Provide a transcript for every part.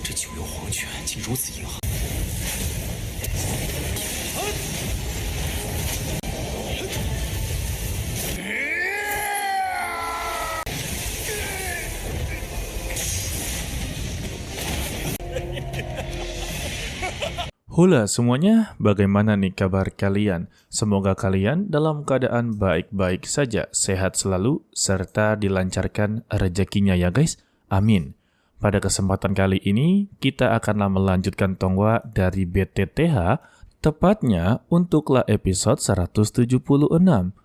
这九幽黄泉竟如此硬核。Hula semuanya, bagaimana nih kabar kalian? Semoga kalian dalam keadaan baik-baik saja, sehat selalu, serta dilancarkan rezekinya ya guys. Amin. Pada kesempatan kali ini, kita akanlah melanjutkan tongwa dari BTTH, tepatnya untuklah episode 176.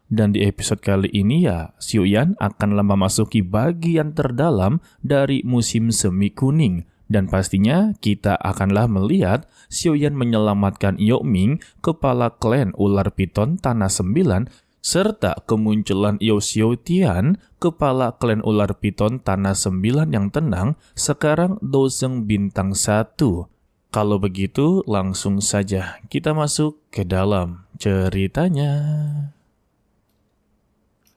Dan di episode kali ini ya, Xiuyan akanlah memasuki bagian terdalam dari musim semi kuning. Dan pastinya kita akanlah melihat Xiuyan menyelamatkan Youming, kepala klan ular piton Tanah 9, serta kemunculan Yao Xiaotian, kepala klan ular piton Tanah 9 yang tenang, sekarang Dozeng bintang 1. Kalau begitu, langsung saja kita masuk ke dalam ceritanya.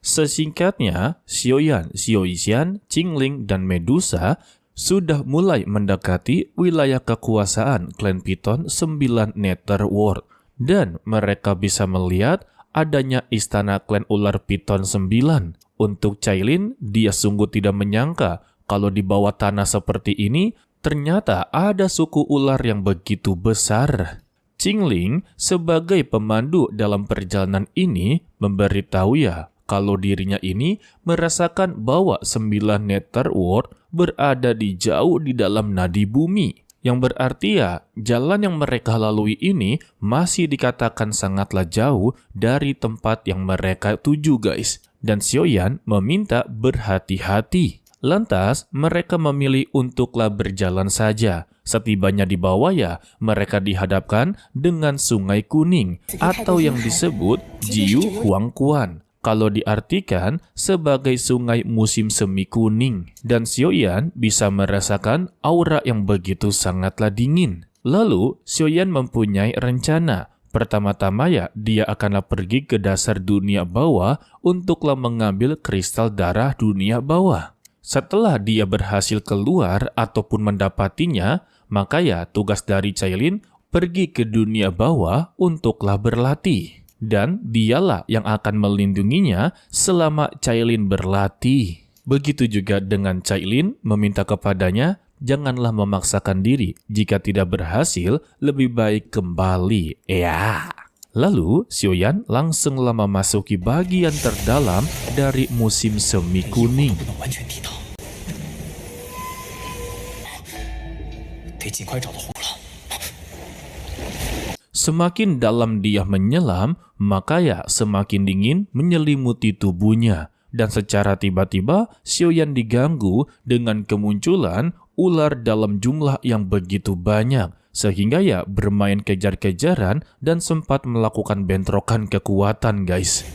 Sesingkatnya, Xiuyan, Xiuxian, Qingling, dan Medusa sudah mulai mendekati wilayah kekuasaan klan Piton 9 Netherworld, dan mereka bisa melihat adanya istana klan ular Piton 9. Untuk Cailin, dia sungguh tidak menyangka kalau di bawah tanah seperti ini ternyata ada suku ular yang begitu besar. Qingling sebagai pemandu dalam perjalanan ini memberitahu ya kalau dirinya ini merasakan bahwa 9 Netherworld berada di jauh di dalam nadi bumi. Yang berarti ya, jalan yang mereka lalui ini masih dikatakan sangatlah jauh dari tempat yang mereka tuju guys. Dan Xiuyan meminta berhati-hati. Lantas, mereka memilih untuklah berjalan saja. Setibanya di bawah ya, mereka dihadapkan dengan Sungai Kuning atau yang disebut Jiu Huangquan. Kalau diartikan sebagai sungai musim semi kuning. Dan Xiuyan bisa merasakan aura yang begitu sangatlah dingin. Lalu, Xiuyan mempunyai rencana. Pertama-tama ya, dia akanlah pergi ke dasar dunia bawah untuklah mengambil kristal darah dunia bawah. Setelah dia berhasil keluar ataupun mendapatinya, maka ya tugas dari Cailin pergi ke dunia bawah untuklah berlatih. Dan dialah yang akan melindunginya selama Cailin berlatih. Begitu juga dengan Cailin meminta kepadanya, janganlah memaksakan diri. Jika tidak berhasil, lebih baik kembali. Ya. Lalu, Xiuyan langsunglah memasuki bagian terdalam dari musim semi kuning. Semakin dalam dia menyelam, maka ya semakin dingin menyelimuti tubuhnya. Dan secara tiba-tiba, Xiuyan diganggu dengan kemunculan ular dalam jumlah yang begitu banyak. Sehingga ya bermain kejar-kejaran dan sempat melakukan bentrokan kekuatan guys.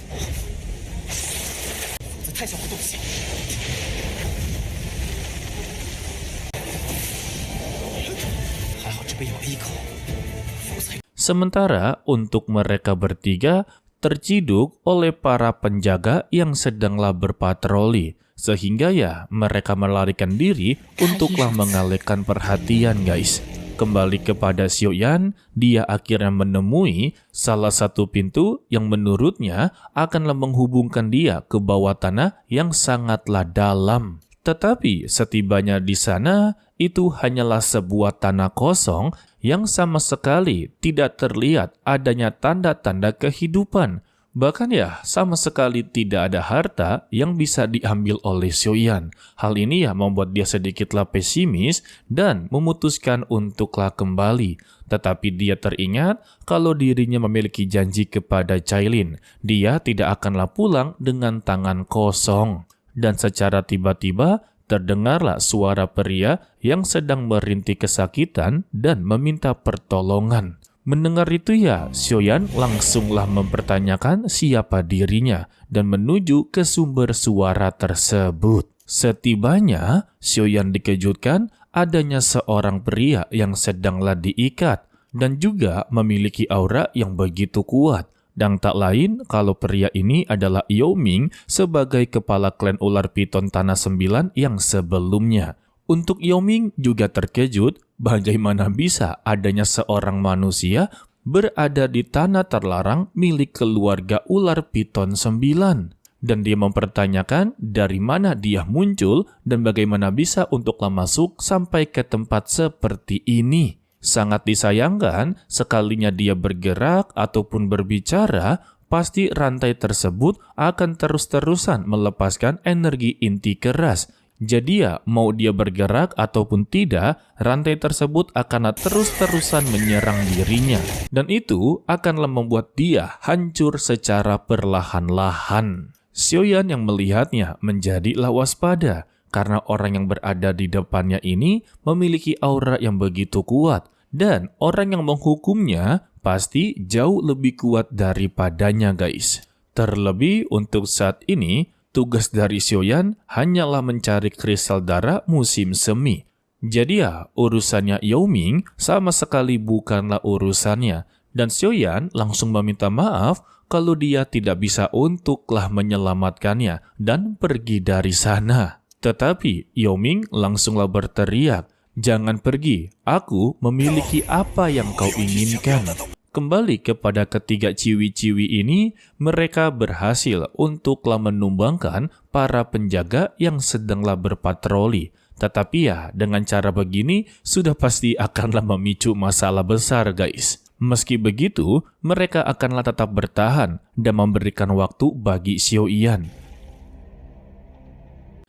Sementara untuk mereka bertiga terciduk oleh para penjaga yang sedanglah berpatroli. Sehingga ya mereka melarikan diri untuklah mengalihkan perhatian guys. Kembali kepada Xiuyan, dia akhirnya menemui salah satu pintu yang menurutnya akanlah menghubungkan dia ke bawah tanah yang sangatlah dalam. Tetapi setibanya di sana, itu hanyalah sebuah tanah kosong yang sama sekali tidak terlihat adanya tanda-tanda kehidupan. Bahkan ya, sama sekali tidak ada harta yang bisa diambil oleh Xiuyan. Hal ini ya membuat dia sedikitlah pesimis dan memutuskan untuklah kembali. Tetapi dia teringat kalau dirinya memiliki janji kepada Cailin. Dia tidak akanlah pulang dengan tangan kosong. Dan secara tiba-tiba, terdengarlah suara pria yang sedang merintih kesakitan dan meminta pertolongan. Mendengar itu ya, Xiuyan langsunglah mempertanyakan siapa dirinya dan menuju ke sumber suara tersebut. Setibanya, Xiuyan dikejutkan adanya seorang pria yang sedanglah diikat dan juga memiliki aura yang begitu kuat. Dan tak lain kalau pria ini adalah Youming sebagai kepala klan ular piton Tanah 9 yang sebelumnya. Untuk Yao Ming juga terkejut bagaimana bisa adanya seorang manusia berada di tanah terlarang milik keluarga ular piton 9. Dan dia mempertanyakan dari mana dia muncul dan bagaimana bisa untuklah masuk sampai ke tempat seperti ini. Sangat disayangkan, sekalinya dia bergerak ataupun berbicara, pasti rantai tersebut akan terus-terusan melepaskan energi inti keras. Jadi ya, mau dia bergerak ataupun tidak, rantai tersebut akan terus-terusan menyerang dirinya. Dan itu akanlah membuat dia hancur secara perlahan-lahan. Xiaoyan yang melihatnya menjadilah waspada, karena orang yang berada di depannya ini memiliki aura yang begitu kuat, dan orang yang menghukumnya pasti jauh lebih kuat daripadanya, guys. Terlebih untuk saat ini, tugas dari Xiaoyan hanyalah mencari kristal darah musim semi. Jadi ya, urusannya Yao Ming sama sekali bukanlah urusannya. Dan Xiaoyan langsung meminta maaf kalau dia tidak bisa untuklah menyelamatkannya dan pergi dari sana. Tetapi Yao Ming langsunglah berteriak, "Jangan pergi, aku memiliki apa yang kau inginkan." Kembali kepada ketiga ciwi-ciwi ini, mereka berhasil untuklah menumbangkan para penjaga yang sedanglah berpatroli. Tetapi ya, dengan cara begini sudah pasti akanlah memicu masalah besar, guys. Meski begitu, mereka akanlah tetap bertahan dan memberikan waktu bagi Xiaoyan.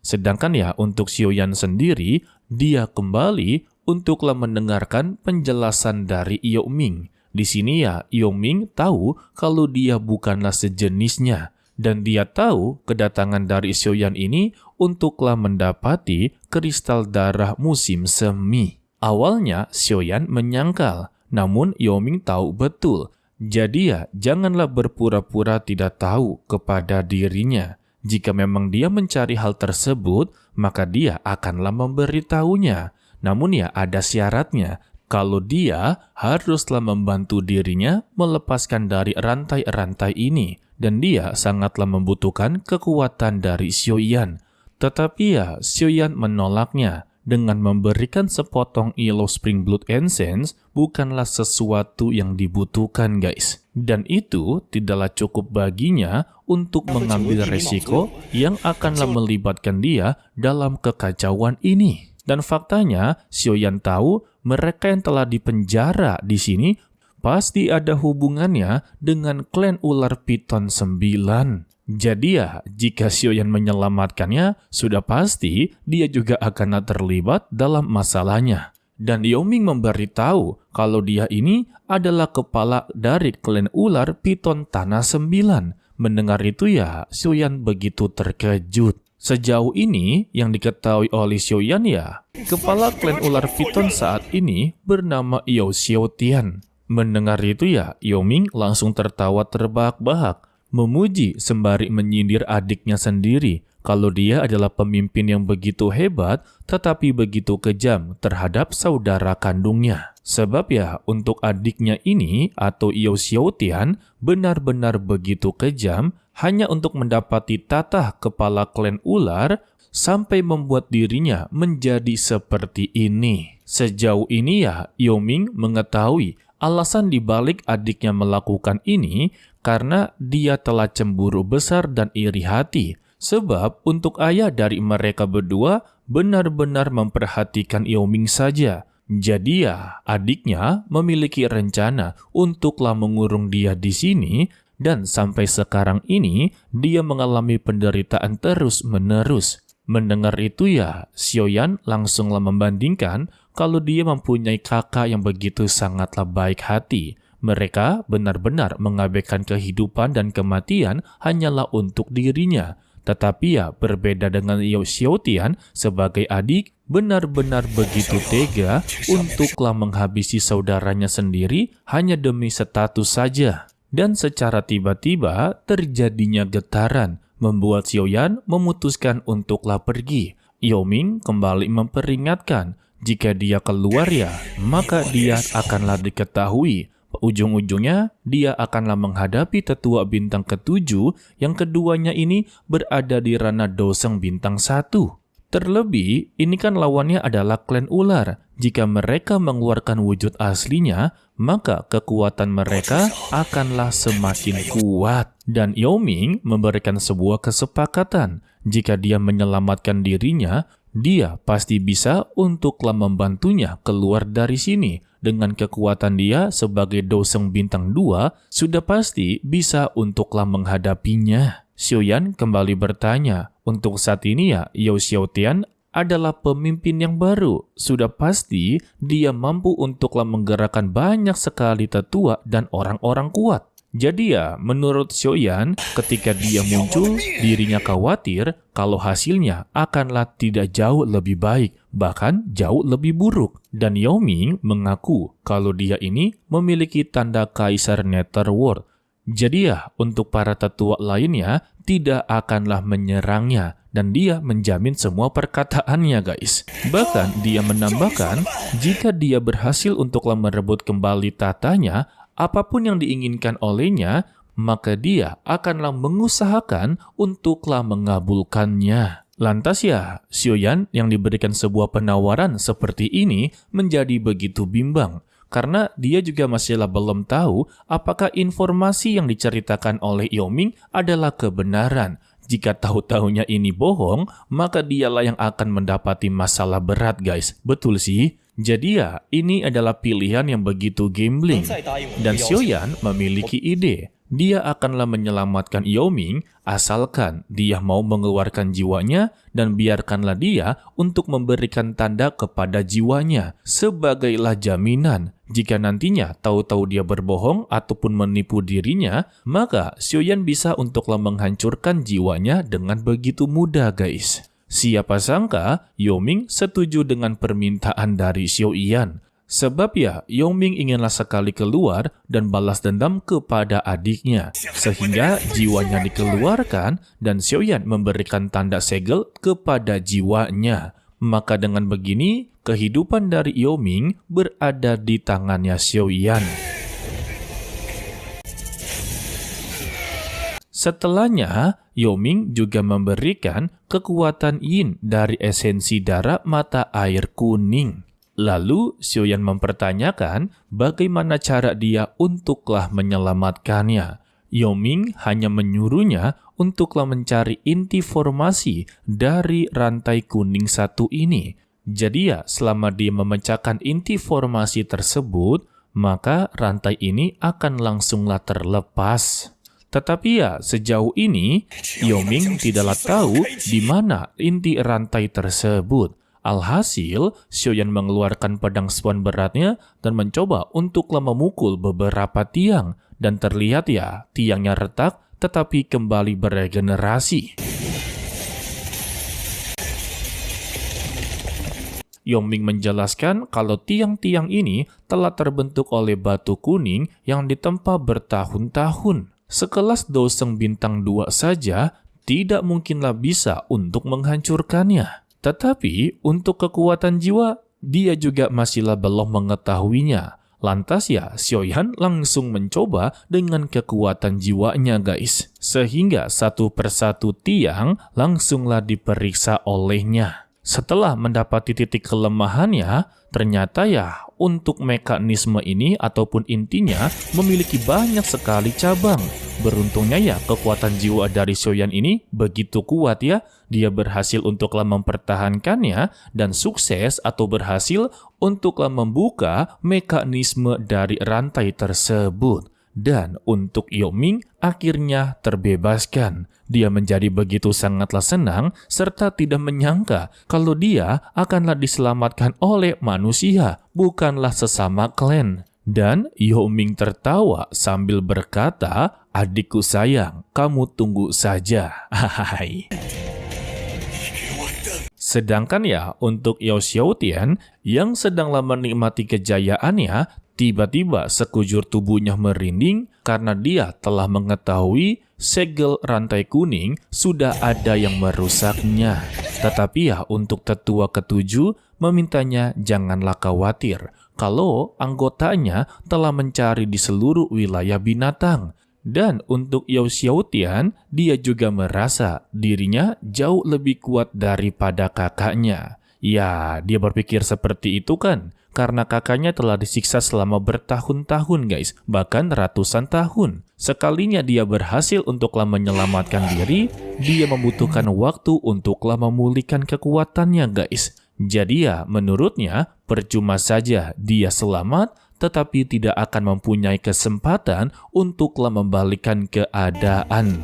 Sedangkan ya, untuk Xiaoyan sendiri, dia kembali untuklah mendengarkan penjelasan dari Yao Ming. Di sini ya, Yao Ming tahu kalau dia bukanlah sejenisnya. Dan dia tahu kedatangan dari Xiaoyan ini untuklah mendapati kristal darah musim semi. Awalnya, Xiaoyan menyangkal, namun Yao Ming tahu betul. Jadi ya, janganlah berpura-pura tidak tahu kepada dirinya. Jika memang dia mencari hal tersebut, maka dia akanlah memberitahunya. Namun ya, ada syaratnya. Kalau dia haruslah membantu dirinya melepaskan dari rantai-rantai ini. Dan dia sangatlah membutuhkan kekuatan dari Xiaoyan. Tetapi ya, Xiaoyan menolaknya. Dengan memberikan sepotong Yellow Spring Blood Essence bukanlah sesuatu yang dibutuhkan, guys. Dan itu tidaklah cukup baginya untuk mengambil resiko yang akanlah melibatkan dia dalam kekacauan ini. Dan faktanya, Xiaoyan tahu mereka yang telah dipenjara di sini pasti ada hubungannya dengan klan ular piton 9. Jadi ya, jika Xiaoyan menyelamatkannya, sudah pasti dia juga akan terlibat dalam masalahnya. Dan Yao Ming memberitahu kalau dia ini adalah kepala dari klan ular piton tanah 9. Mendengar itu ya, Xiaoyan begitu terkejut. Sejauh ini, yang diketahui oleh Xiaoyan ya, kepala klan ular piton saat ini bernama Yao Xiaotian. Mendengar itu ya, Yao Ming langsung tertawa terbahak-bahak, memuji sembari menyindir adiknya sendiri kalau dia adalah pemimpin yang begitu hebat tetapi begitu kejam terhadap saudara kandungnya. Sebab ya, untuk adiknya ini atau Yao Xiaotian benar-benar begitu kejam hanya untuk mendapati tatah kepala klan ular sampai membuat dirinya menjadi seperti ini. Sejauh ini ya, Yao Ming mengetahui alasan dibalik adiknya melakukan ini karena dia telah cemburu besar dan iri hati. Sebab untuk ayah dari mereka berdua benar-benar memperhatikan Yao Ming saja. Jadi ya, adiknya memiliki rencana untuklah mengurung dia di sini dan sampai sekarang ini dia mengalami penderitaan terus-menerus. Mendengar itu ya, Xiaoyan langsunglah membandingkan kalau dia mempunyai kakak yang begitu sangatlah baik hati. Mereka benar-benar mengabaikan kehidupan dan kematian hanyalah untuk dirinya. Tetapi ya, berbeda dengan Yao Xiaotian sebagai adik, benar-benar begitu tega untuklah menghabisi saudaranya sendiri hanya demi status saja. Dan secara tiba-tiba terjadinya getaran, membuat Xiaoyan memutuskan untuklah pergi. Yao Ming kembali memperingatkan, jika dia keluar ya, maka dia akanlah diketahui. Ujung-ujungnya, dia akanlah menghadapi tetua bintang ke-7 yang keduanya ini berada di ranah Doseng bintang 1. Terlebih, ini kan lawannya adalah klan ular. Jika mereka mengeluarkan wujud aslinya, maka kekuatan mereka akanlah semakin kuat. Dan Yao Ming memberikan sebuah kesepakatan. Jika dia menyelamatkan dirinya, dia pasti bisa untuklah membantunya keluar dari sini. Dengan kekuatan dia sebagai Doseng Bintang 2, sudah pasti bisa untuklah menghadapinya. Xiaoyan kembali bertanya, untuk saat ini ya, Yao Xiaotian adalah pemimpin yang baru. Sudah pasti dia mampu untuklah menggerakkan banyak sekali tetua dan orang-orang kuat. Jadi ya, menurut Xiaoyan, ketika dia muncul, dirinya khawatir kalau hasilnya akanlah tidak jauh lebih baik, bahkan jauh lebih buruk. Dan Yao Ming mengaku kalau dia ini memiliki tanda Kaisar Netherworld. Jadi ya, untuk para tetua lainnya tidak akanlah menyerangnya dan dia menjamin semua perkataannya, guys. Bahkan dia menambahkan, jika dia berhasil untuklah merebut kembali tatanya, apapun yang diinginkan olehnya, maka dia akanlah mengusahakan untuklah mengabulkannya. Lantas ya, Xiaoyan yang diberikan sebuah penawaran seperti ini menjadi begitu bimbang. Karena dia juga masihlah belum tahu apakah informasi yang diceritakan oleh Yao Ming adalah kebenaran. Jika tahu-tahunya ini bohong, maka dialah yang akan mendapati masalah berat, guys. Betul sih? Jadi ya, ini adalah pilihan yang begitu gambling. Dan Xiaoyan memiliki ide. Dia akanlah menyelamatkan Yao Ming asalkan dia mau mengeluarkan jiwanya dan biarkanlah dia untuk memberikan tanda kepada jiwanya sebagailah jaminan. Jika nantinya tahu-tahu dia berbohong ataupun menipu dirinya, maka Xiaoyan bisa untuklah menghancurkan jiwanya dengan begitu mudah, guys. Siapa sangka Yao Ming setuju dengan permintaan dari Xiaoyan. Sebab ya, Yao Ming inginlah sekali keluar dan balas dendam kepada adiknya. Sehingga jiwanya dikeluarkan dan Xiaoyan memberikan tanda segel kepada jiwanya. Maka dengan begini, kehidupan dari Yao Ming berada di tangannya Xiaoyan. Setelahnya, Yao Ming juga memberikan kekuatan yin dari esensi darah mata air kuning. Lalu, Xiaoyan mempertanyakan bagaimana cara dia untuklah menyelamatkannya. Yao Ming hanya menyuruhnya untuklah mencari inti formasi dari rantai kuning satu ini. Jadi ya, selama dia memecahkan inti formasi tersebut, maka rantai ini akan langsunglah terlepas. Tetapi ya, sejauh ini, Yao Ming tidaklah tahu di mana inti rantai tersebut. Alhasil, Xiaoyan mengeluarkan pedang swan beratnya dan mencoba untuklah memukul beberapa tiang. Dan terlihat ya, tiangnya retak tetapi kembali beregenerasi. Yao Ming menjelaskan kalau tiang-tiang ini telah terbentuk oleh batu kuning yang ditempa bertahun-tahun. Sekelas Doseng Bintang 2 saja tidak mungkinlah bisa untuk menghancurkannya. Tetapi untuk kekuatan jiwa, dia juga masihlah belum mengetahuinya. Lantas ya, Xiaoyan langsung mencoba dengan kekuatan jiwanya, guys. Sehingga satu persatu tiang langsunglah diperiksa olehnya. Setelah mendapati titik kelemahannya, ternyata ya untuk mekanisme ini ataupun intinya memiliki banyak sekali cabang. Beruntungnya ya kekuatan jiwa dari Xiaoyan ini begitu kuat ya. Dia berhasil untuklah mempertahankannya dan sukses atau berhasil untuklah membuka mekanisme dari rantai tersebut. Dan untuk Yao Ming akhirnya terbebaskan. Dia menjadi begitu sangatlah senang serta tidak menyangka kalau dia akanlah diselamatkan oleh manusia, bukanlah sesama klan. Dan Yao Ming tertawa sambil berkata, "Adikku sayang, kamu tunggu saja." Hai. Sedangkan ya untuk Yao Xiaotian yang sedanglah menikmati kejayaannya, tiba-tiba sekujur tubuhnya merinding karena dia telah mengetahui segel rantai kuning sudah ada yang merusaknya. Tetapi ya untuk tetua ketujuh memintanya janganlah khawatir kalau anggotanya telah mencari di seluruh wilayah binatang. Dan untuk Yao Xiaotian, dia juga merasa dirinya jauh lebih kuat daripada kakaknya. Ya, dia berpikir seperti itu kan, karena kakaknya telah disiksa selama bertahun-tahun guys, bahkan ratusan tahun. Sekalinya dia berhasil untuklah menyelamatkan diri, dia membutuhkan waktu untuklah memulihkan kekuatannya guys. Jadi ya, menurutnya percuma saja dia selamat, tetapi tidak akan mempunyai kesempatan untuklah membalikkan keadaan.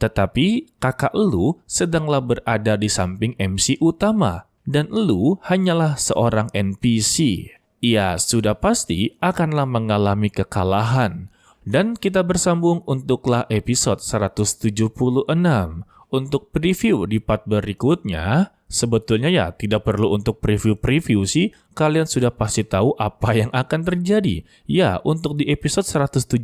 Tetapi kakak Lu sedanglah berada di samping MC utama, dan Lu hanyalah seorang NPC. Ia sudah pasti akanlah mengalami kekalahan. Dan kita bersambung untuklah episode 176. Untuk preview di part berikutnya, sebetulnya ya tidak perlu untuk preview-preview sih, kalian sudah pasti tahu apa yang akan terjadi. Ya, untuk di episode 177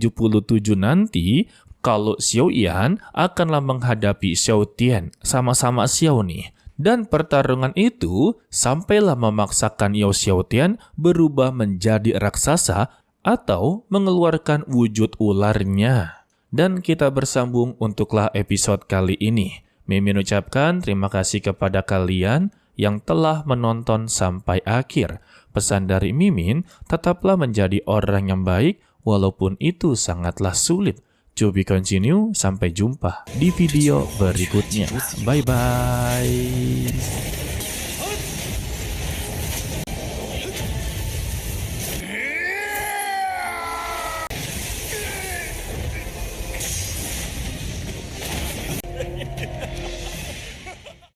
nanti, kalau Xiao Yan akanlah menghadapi Xiao Tian, sama-sama Xiao nih. Dan pertarungan itu sampailah memaksakan Yao Xiaotian berubah menjadi raksasa atau mengeluarkan wujud ularnya. Dan kita bersambung untuklah episode kali ini. Mimin ucapkan terima kasih kepada kalian yang telah menonton sampai akhir. Pesan dari Mimin, tetaplah menjadi orang yang baik walaupun itu sangatlah sulit. To be continue, sampai jumpa di video berikutnya. Bye-bye.